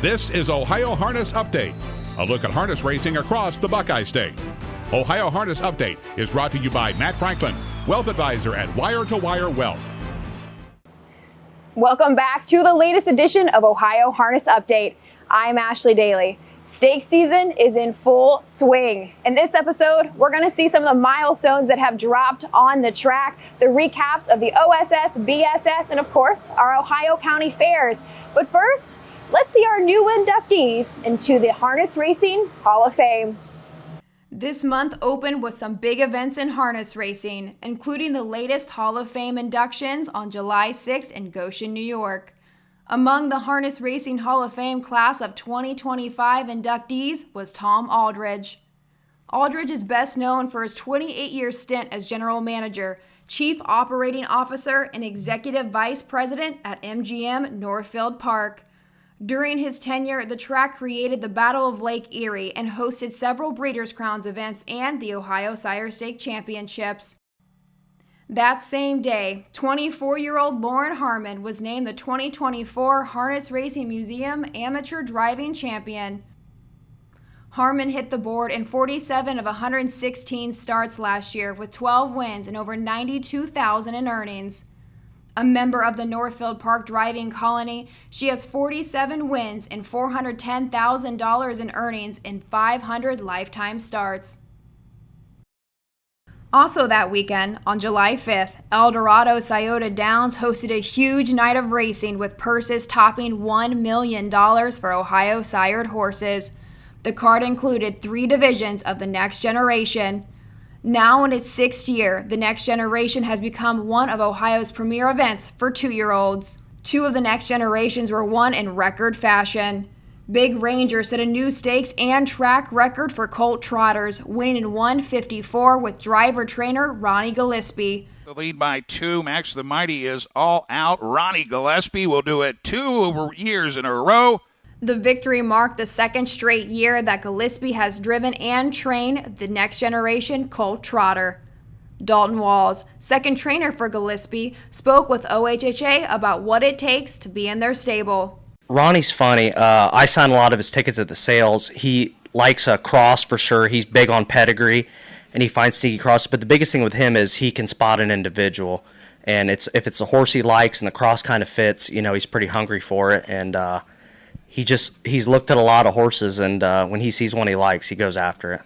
This is Ohio Harness Update, a look at harness racing across the Buckeye State. Ohio Harness Update is brought to you by Matt Franklin, Wealth Advisor at Wire to Wire Wealth. Welcome back to the latest edition of Ohio Harness Update. I'm Ashley Daly. Stake season is in full swing. In this episode, we're going to see some of the milestones that have dropped on the track, the recaps of the OSS, BSS, and of course, our Ohio County Fairs. But first, let's see our new inductees into the Harness Racing Hall of Fame. This month opened with some big events in harness racing, including the latest Hall of Fame inductions on July 6th in Goshen, New York. Among the Harness Racing Hall of Fame class of 2025 inductees was Tom Aldridge. Aldridge is best known for his 28-year stint as general manager, chief operating officer, and executive vice president at MGM Northfield Park. During his tenure, the track created the Battle of Lake Erie and hosted several Breeders' Crowns events and the Ohio Sire Stake Championships. That same day, 24-year-old Lauren Harmon was named the 2024 Harness Racing Museum Amateur Driving Champion. Harmon hit the board in 47 of 116 starts last year with 12 wins and over $92,000 in earnings. A member of the Northfield Park driving colony, she has 47 wins and $410,000 in earnings in 500 lifetime starts. Also that weekend, on July 5th, El Dorado Sciota Downs hosted a huge night of racing with purses topping $1 million for Ohio sired horses. The card included 3 divisions of the Next Generation. Now in its 6th year, the Next Generation has become one of Ohio's premier events for 2-year-olds. 2 of the Next Generations were won in record fashion. Big Ranger set a new stakes and track record for colt trotters, winning in 1:54 with driver-trainer Ronnie Gillespie. The lead by 2. Max the Mighty is all out. Ronnie Gillespie will do it 2 years in a row. The victory marked the 2nd straight year that Gillespie has driven and trained the Next Generation colt trotter. Dalton Walls, second trainer for Gillespie, spoke with OHHA about what it takes to be in their stable. Ronnie's funny. I sign a lot of his tickets at the sales. He likes a cross for sure. He's big on pedigree, and he finds sneaky crosses. But the biggest thing with him is he can spot an individual. And if it's a horse he likes and the cross kind of fits, he's pretty hungry for it. And he's looked at a lot of horses, and when he sees one he likes, he goes after it.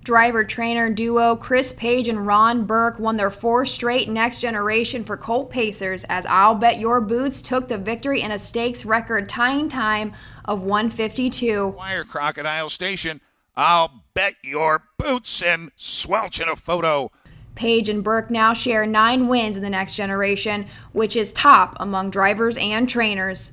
Driver-trainer duo Chris Page and Ron Burke won their 4th straight Next Generation for Colt Pacers as I'll Bet Your Boots took the victory in a stakes record tying time of 1:52. Wire Crocodile Station, I'll Bet Your Boots, and swelch in a photo. Page and Burke now share 9 wins in the Next Generation, which is top among drivers and trainers.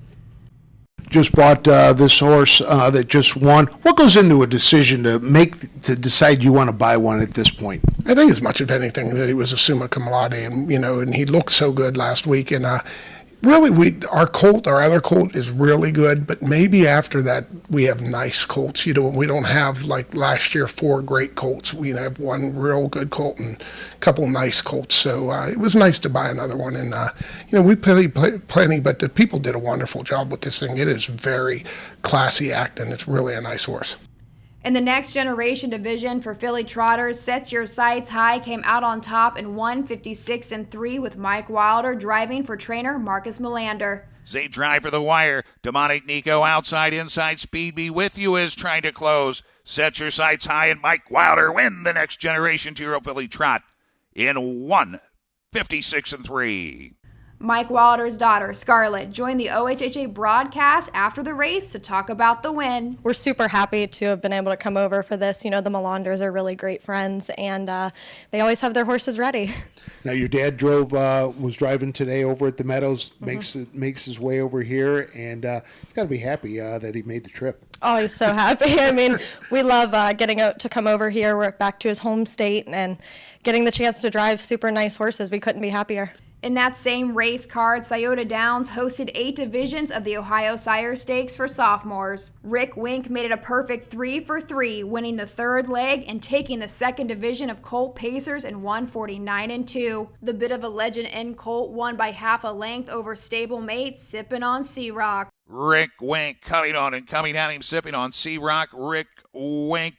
Just bought this horse that just won. What goes into a decision to decide you want to buy one at this point? I think as much of anything that he was a summa cum laude, and he looked so good last week. And really, our other colt is really good, but maybe after that we have nice colts. We don't have like last year 4 great colts. We have 1 real good colt and a couple nice colts. So it was nice to buy another one. And we played plenty, but the people did a wonderful job with this thing. It is very classy act, and it's really a nice horse. In the Next Generation division for Philly Trotters, Set Your Sights High came out on top in 1:56-3 with Mike Wilder driving for trainer Marcus Melander. Zay drive for the wire. Demonic Nico outside, inside. Speed Be With You is trying to close. Set Your Sights High and Mike Wilder win the Next Generation 2-year-old Philly Trot in 1:56-3. Mike Wilder's daughter, Scarlett, joined the OHHA broadcast after the race to talk about the win. We're super happy to have been able to come over for this. The Melanders are really great friends, and they always have their horses ready. Now, your dad was driving today over at the Meadows, makes his way over here, and he's got to be happy that he made the trip. Oh, he's so happy. We love getting out to come over here. We're back to his home state and getting the chance to drive super nice horses. We couldn't be happier. In that same race card, Sciota Downs hosted 8 divisions of the Ohio Sire Stakes for sophomores. Rick Wink made it a perfect 3 for 3, winning the 3rd leg and taking the 2nd division of Colt Pacers in 1:49-2. The bit of a legend end Colt won by half a length over stablemate Sippin' on Sea Rock. Rick Wink coming on and coming at him, sipping on Sea Rock. Rick Wink.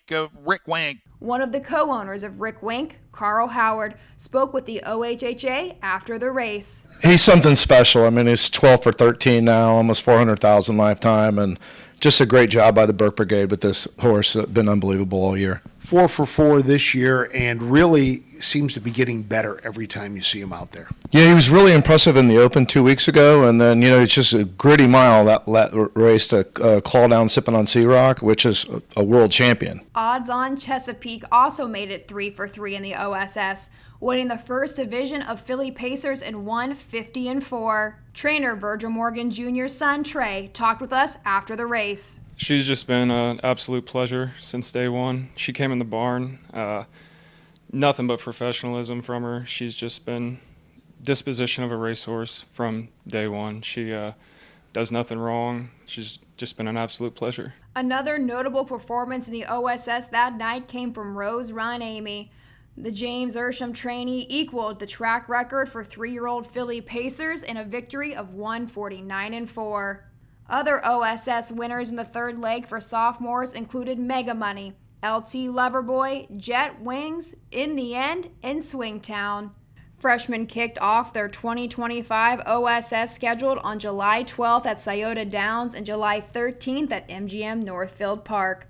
One of the co-owners of Rick Wink, Carl Howard, spoke with the OHHA after the race. He's something special. I mean, he's 12 for 13 now, almost 400,000 lifetime, and just a great job by the Burke Brigade with this horse. It's been unbelievable all year. 4 for 4 this year, and really seems to be getting better every time you see him out there. Yeah, he was really impressive in the Open 2 weeks ago, and then, it's just a gritty mile that race to claw down sipping on Sea Rock, which is a world champion. Odds On Chesapeake also made it 3 for 3 in the OSS, winning the first division of Philly Pacers and won 50-4. Trainer Virgil Morgan Jr.'s son, Trey, talked with us after the race. She's just been an absolute pleasure since day one. She came in the barn, nothing but professionalism from her. She's just been disposition of a racehorse from day one. She does nothing wrong. She's just been an absolute pleasure. Another notable performance in the OSS that night came from Rose Run Amy. The James Ersham trainee equaled the track record for 3-year-old Philly Pacers in a victory of 149-4. Other OSS winners in the third leg for sophomores included Mega Money, LT Loverboy, Jet Wings, In the End, and Swingtown. Freshmen kicked off their 2025 OSS scheduled on July 12th at Sciota Downs and July 13th at MGM Northfield Park.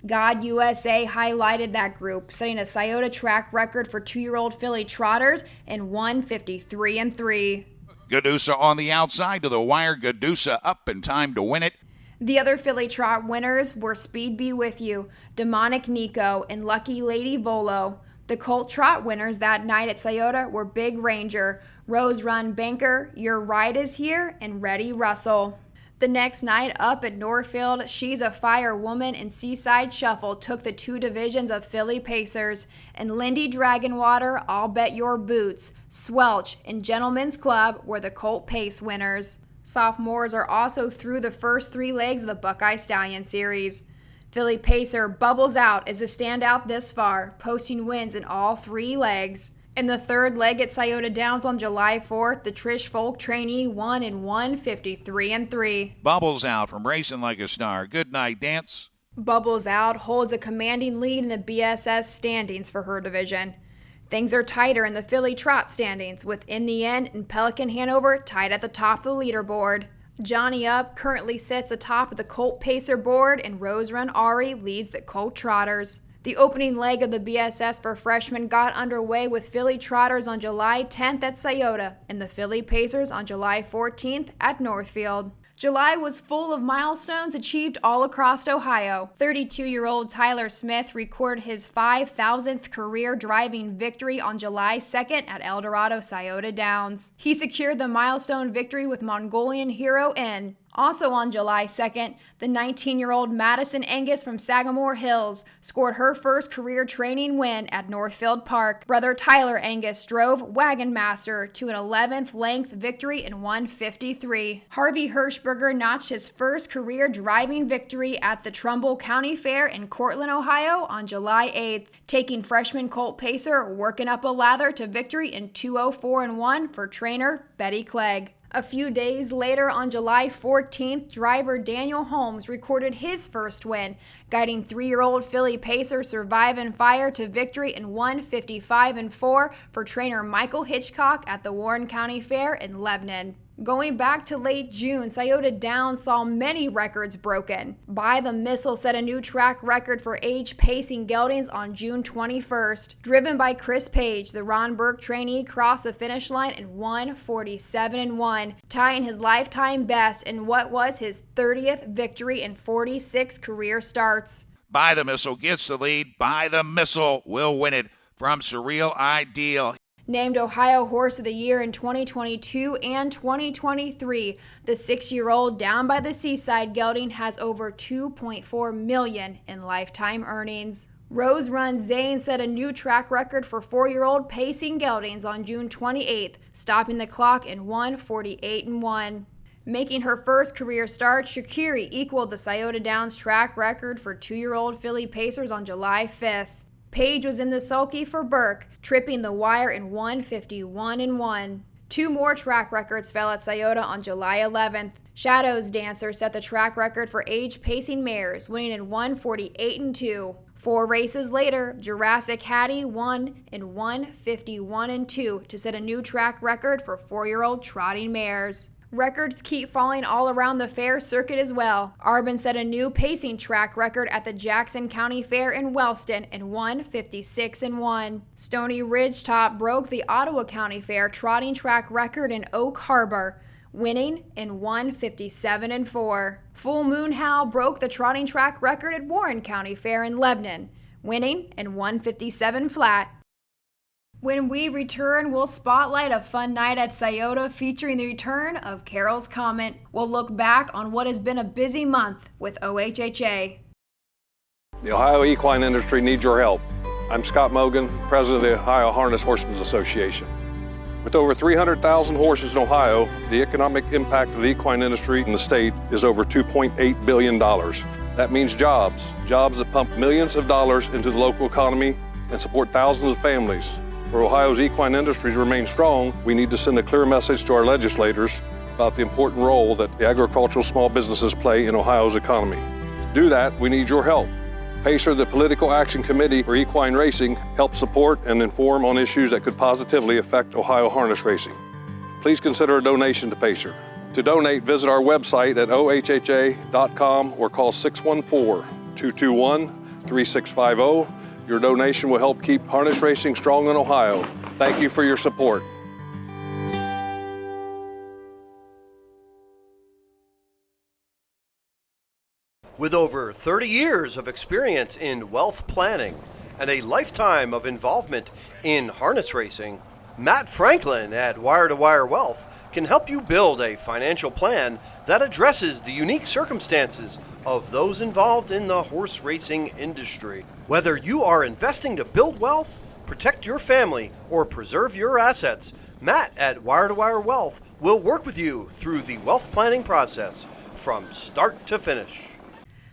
God USA highlighted that group, setting a Sciota track record for 2-year-old Philly trotters in 153-3. Gadusa on the outside to the wire. Gadusa up in time to win it. The other Philly trot winners were Speed Be With You, Demonic Nico, and Lucky Lady Volo. The colt trot winners that night at Sciota were Big Ranger, Rose Run Banker, Your Ride Is Here, and Reddy Russell. The next night up at Northfield, She's a Fire Woman and Seaside Shuffle took the 2 divisions of Philly Pacers, and Lindy Dragonwater, I'll Bet Your Boots, Swelch, and Gentleman's Club were the Colt Pace winners. Sophomores are also through the first 3 legs of the Buckeye Stallion Series. Philly Pacer bubbles out as the standout this far, posting wins in all 3 legs. In the third leg at Sciota Downs on July 4th, the Trish Folk trainee won in 153-3. Bubbles out from Racing Like a Star. Good night, Dance. Bubbles Out holds a commanding lead in the BSS standings for her division. Things are tighter in the Philly Trot standings, with In the End and Pelican Hanover tied at the top of the leaderboard. Johnny Up currently sits atop of the Colt Pacer board, and Rose Run Ari leads the Colt Trotters. The opening leg of the BSS for freshmen got underway with Philly Trotters on July 10th at Sciota and the Philly Pacers on July 14th at Northfield. July was full of milestones achieved all across Ohio. 32-year-old Tyler Smith recorded his 5,000th career driving victory on July 2nd at Eldorado Sciota Downs. He secured the milestone victory with Mongolian Hero N. Also on July 2nd, the 19-year-old Madison Angus from Sagamore Hills scored her first career training win at Northfield Park. Brother Tyler Angus drove Wagon Master to an 11th length victory in 153. Harvey Hirschberger notched his first career driving victory at the Trumbull County Fair in Cortland, Ohio on July 8th, taking freshman Colt Pacer working up a lather to victory in 204-1 for trainer Betty Clegg. A few days later, on July 14th, driver Daniel Holmes recorded his first win, guiding 3-year-old Philly Pacer Survive and Fire to victory in 155-4 for trainer Michael Hitchcock at the Warren County Fair in Lebanon. Going back to late June, Sciota Downs saw many records broken. By the Missile set a new track record for age pacing geldings on June 21st. Driven by Chris Page, the Ron Burke trainee crossed the finish line in 147-1, tying his lifetime best in what was his 30th victory in 46 career starts. By the Missile gets the lead. By the Missile will win it from Surreal Ideal. Named Ohio Horse of the Year in 2022 and 2023, the 6-year-old Down by the Seaside gelding has over $2.4 million in lifetime earnings. Rose Run Zane set a new track record for 4-year-old pacing geldings on June 28th, stopping the clock in 148-1. Making her first career start, Shakiri equaled the Sciota Downs track record for 2-year-old Philly Pacers on July 5th. Page was in the sulky for Burke, tripping the wire in 151-1. 2 more track records fell at Sciota on July 11th. Shadow's Dancer set the track record for age pacing mares, winning in 1:48.2. 4 races later, Jurassic Hattie won in 1:51.2 to set a new track record for 4-year-old trotting mares. Records keep falling all around the fair circuit as well. Arbin set a new pacing track record at the Jackson County Fair in Wellston in 1:56.1. Stony Ridgetop broke the Ottawa County Fair trotting track record in Oak Harbor, winning in 1:57.4. Full Moon Howl broke the trotting track record at Warren County Fair in Lebanon, winning in 1:57 flat. When we return, we'll spotlight a fun night at Sciota featuring the return of Carol's Comment. We'll look back on what has been a busy month with OHHA. The Ohio equine industry needs your help. I'm Scott Mogan, president of the Ohio Harness Horsemen's Association. With over 300,000 horses in Ohio, the economic impact of the equine industry in the state is over $2.8 billion. That means jobs that pump millions of dollars into the local economy and support thousands of families. For Ohio's equine industry to remain strong, we need to send a clear message to our legislators about the important role that the agricultural small businesses play in Ohio's economy. To do that, we need your help. PACER, the Political Action Committee for Equine Racing, helps support and inform on issues that could positively affect Ohio harness racing. Please consider a donation to PACER. To donate, visit our website at ohha.com or call 614-221-3650. Your donation will help keep harness racing strong in Ohio. Thank you for your support. With over 30 years of experience in wealth planning and a lifetime of involvement in harness racing, Matt Franklin at Wire to Wire Wealth can help you build a financial plan that addresses the unique circumstances of those involved in the horse racing industry. Whether you are investing to build wealth, protect your family, or preserve your assets, Matt at Wire to Wire Wealth will work with you through the wealth planning process from start to finish.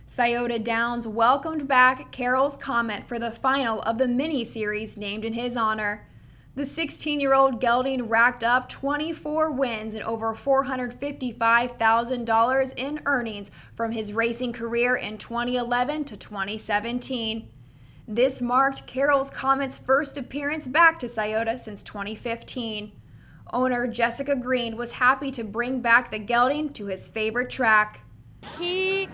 Sciota Downs welcomed back Carol's Comment for the final of the mini-series named in his honor. The 16-year-old gelding racked up 24 wins and over $455,000 in earnings from his racing career in 2011 to 2017. This marked Carol's Comet's first appearance back to Sciota since 2015. Owner Jessica Green was happy to bring back the gelding to his favorite track. He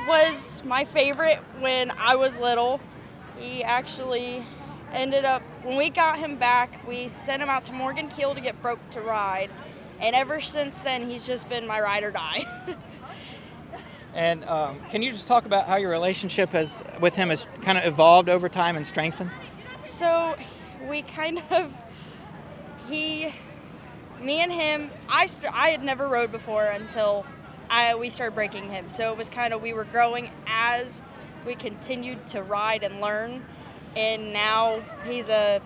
was my favorite when I was little. He actually ended up, when we got him back, we sent him out to Morgan Keel to get broke to ride. And ever since then, he's just been my ride or die. And can you just talk about how your relationship with him has kind of evolved over time and strengthened? So we me and him, I had never rode before until we started breaking him. So it was kind of, we were growing as we continued to ride and learn. And now he's a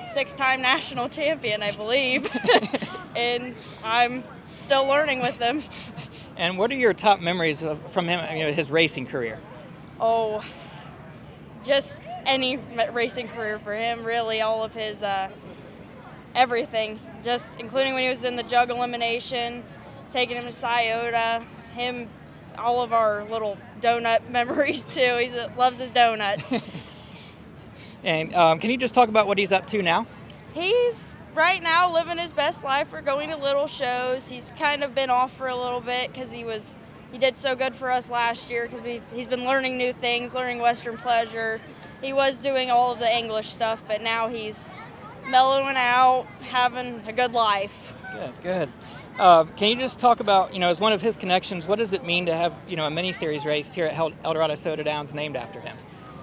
6-time national champion, I believe. And I'm still learning with him. And what are your top memories from him, his racing career? Oh, just any racing career for him, really, all of his everything, just including when he was in the jug elimination, taking him to Sciota, all of our little donut memories too. He loves his donuts. And can you just talk about what he's up to now? He's right now living his best life. We're going to little shows. He's kind of been off for a little bit because he did so good for us last year because he's been learning new things, learning Western pleasure. He was doing all of the English stuff, but now he's mellowing out, having a good life. Good. Can you just talk about, as one of his connections, what does it mean to have, a mini-series race here at Eldorado Sciota Downs named after him?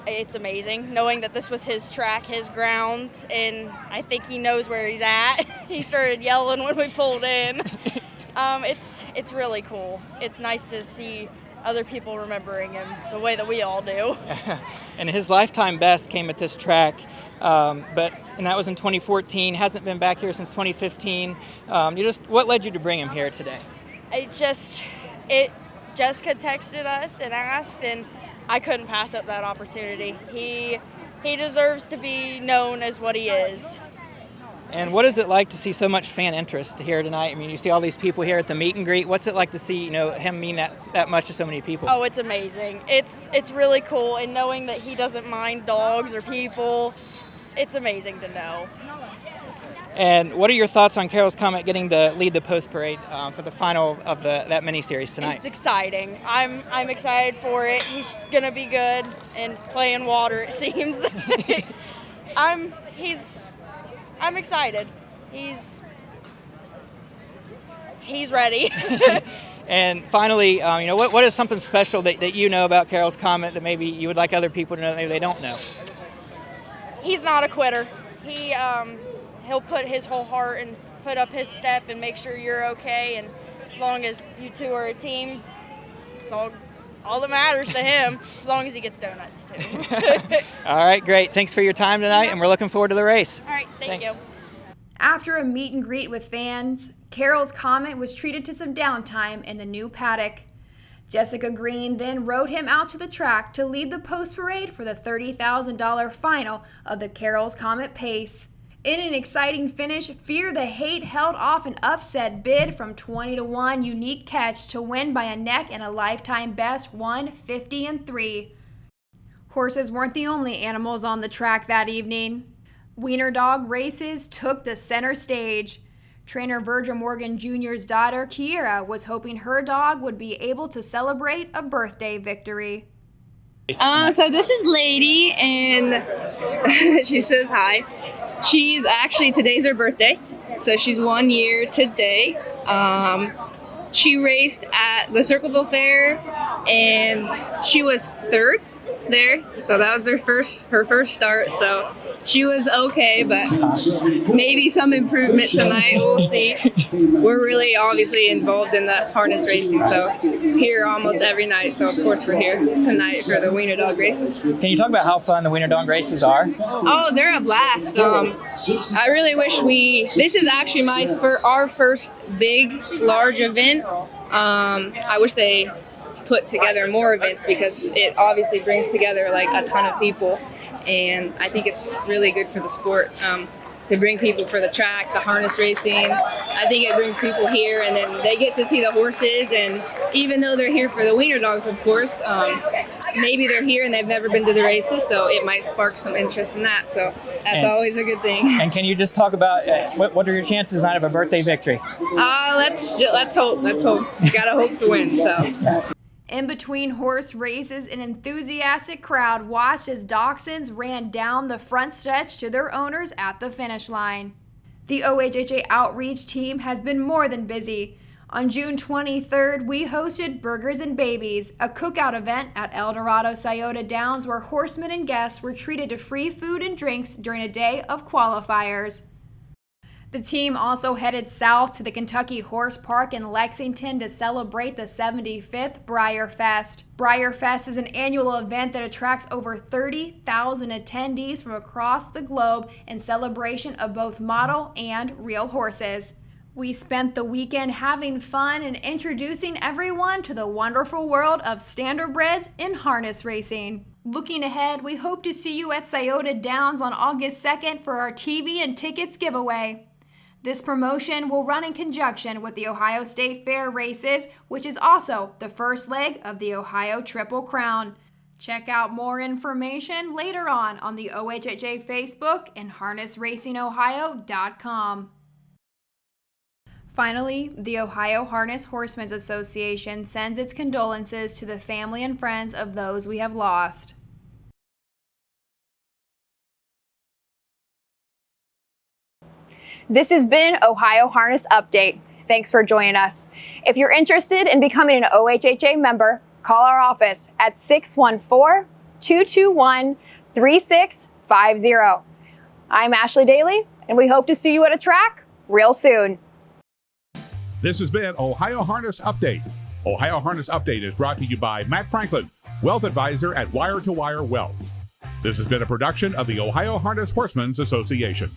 It's amazing knowing that this was his track, his grounds, and I think he knows where he's at. He started yelling when we pulled in. It's really cool. It's nice to see other people remembering him the way that we all do. And his lifetime best came at this track, and that was in 2014. Hasn't been back here since 2015. What led you to bring him here today? Jessica texted us and asked, and I couldn't pass up that opportunity. He deserves to be known as what he is. And what is it like to see so much fan interest here tonight? I mean, you see all these people here at the meet and greet. What's it like to see, him mean that much to so many people? Oh, it's amazing. It's really cool, and knowing that he doesn't mind dogs or people, it's amazing to know. And what are your thoughts on Carol's Comet getting to lead the post parade for the final of that mini series tonight? It's exciting. I'm excited for it. He's gonna be good and playing water. It seems. I'm excited. He's ready. And finally, what is something special that you know about Carol's Comet that maybe you would like other people to know that maybe they don't know? He's not a quitter. He'll put his whole heart and put up his step and make sure you're okay. And as long as you two are a team, it's all that matters to him, as long as he gets donuts too. All right, great. Thanks for your time tonight, and we're looking forward to the race. All right, thank you. After a meet and greet with fans, Carol's Comet was treated to some downtime in the new paddock. Jessica Green then rode him out to the track to lead the post parade for the $30,000 final of the Carol's Comet Pace. In an exciting finish, Fear the Hate held off an upset bid from 20-1 Unique Catch to win by a neck and a lifetime best 150-3. Horses weren't the only animals on the track that evening. Wiener dog races took the center stage. Trainer Virgil Morgan Jr.'s daughter, Kiera, was hoping her dog would be able to celebrate a birthday victory. So this is Lady, and she says hi. Today's her birthday, so she's 1 year today. She raced at the Circleville Fair, and she was third there, so that was her first start. So she was okay, but maybe some improvement tonight. We'll see. We're really obviously involved in the harness racing, so here almost every night. So of course we're here tonight for the Wiener Dog races. Can you talk about how fun the Wiener Dog races are? Oh, they're a blast. I really wish this is actually our first big, large event. I wish they put together more events because it obviously brings together like a ton of people, and I think it's really good for the sport to bring people for the track, the harness racing. I think it brings people here, and then they get to see the horses, and even though they're here for the Wiener Dogs, of course, maybe they're here and they've never been to the races, so it might spark some interest in that, so that's always a good thing. And can you just talk about what are your chances tonight of a birthday victory? Let's hope. Gotta hope to win, so. In between horse races, an enthusiastic crowd watched as dachshunds ran down the front stretch to their owners at the finish line. The OHHA outreach team has been more than busy. On June 23rd, we hosted Burgers and Babies, a cookout event at El Dorado Sciota Downs where horsemen and guests were treated to free food and drinks during a day of qualifiers. The team also headed south to the Kentucky Horse Park in Lexington to celebrate the 75th Breyer Fest. Breyer Fest is an annual event that attracts over 30,000 attendees from across the globe in celebration of both model and real horses. We spent the weekend having fun and introducing everyone to the wonderful world of standardbreds in harness racing. Looking ahead, we hope to see you at Sciota Downs on August 2nd for our TV and tickets giveaway. This promotion will run in conjunction with the Ohio State Fair races, which is also the first leg of the Ohio Triple Crown. Check out more information later on the OHHA Facebook and harnessracingohio.com. Finally, the Ohio Harness Horsemen's Association sends its condolences to the family and friends of those we have lost. This has been Ohio Harness Update. Thanks for joining us. If you're interested in becoming an OHHA member, call our office at 614-221-3650. I'm Ashley Daly, and we hope to see you at a track real soon. This has been Ohio Harness Update. Ohio Harness Update is brought to you by Matt Franklin, Wealth Advisor at Wire to Wire Wealth. This has been a production of the Ohio Harness Horsemen's Association.